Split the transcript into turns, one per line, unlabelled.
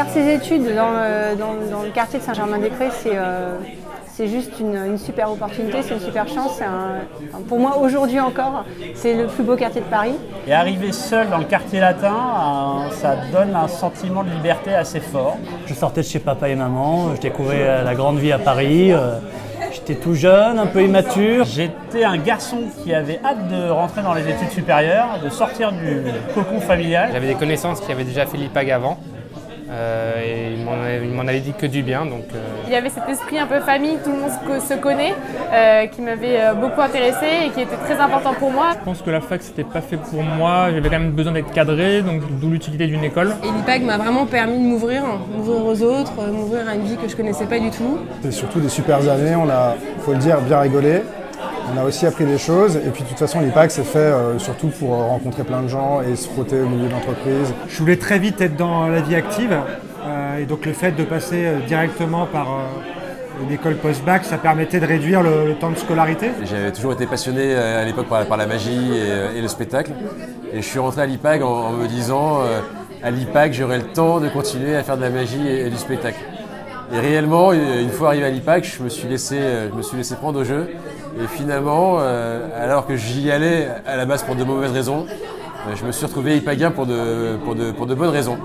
faire ses études dans le quartier de Saint-Germain-des-Prés, c'est juste une super opportunité, c'est une super chance. Pour moi, aujourd'hui encore, c'est le plus beau quartier de Paris.
Et arriver seul dans le quartier latin, ça donne un sentiment de liberté assez fort.
Je sortais de chez papa et maman, je découvrais la grande vie à Paris. J'étais tout jeune, un peu immature.
J'étais un garçon qui avait hâte de rentrer dans les études supérieures, de sortir du cocon familial.
J'avais des connaissances qui avaient déjà fait l'IPAG avant. Et il m'en avait dit que du bien. Donc,
Il y avait cet esprit un peu famille, tout le monde se connaît, qui m'avait beaucoup intéressée et qui était très important pour moi.
Je pense que la fac c'était pas fait pour moi, j'avais quand même besoin d'être cadré, donc d'où l'utilité d'une école.
Et l'IPAG m'a vraiment permis de m'ouvrir aux autres, m'ouvrir à une vie que je connaissais pas du tout.
C'est surtout des super années, on a, faut le dire, bien rigolé. On a aussi appris des choses et puis de toute façon l'IPAG c'est fait surtout pour rencontrer plein de gens et se frotter au milieu d'entreprises.
Je voulais très vite être dans la vie active et donc le fait de passer directement par une école post-bac, ça permettait de réduire le temps de scolarité.
J'avais toujours été passionné à l'époque par la magie et le spectacle et je suis rentré à l'IPAG en me disant à l'IPAG j'aurai le temps de continuer à faire de la magie et du spectacle. Et réellement, une fois arrivé à l'IPAG, je me suis laissé prendre au jeu. Et finalement, alors que j'y allais à la base pour de mauvaises raisons, je me suis retrouvé IPAGien pour de bonnes raisons.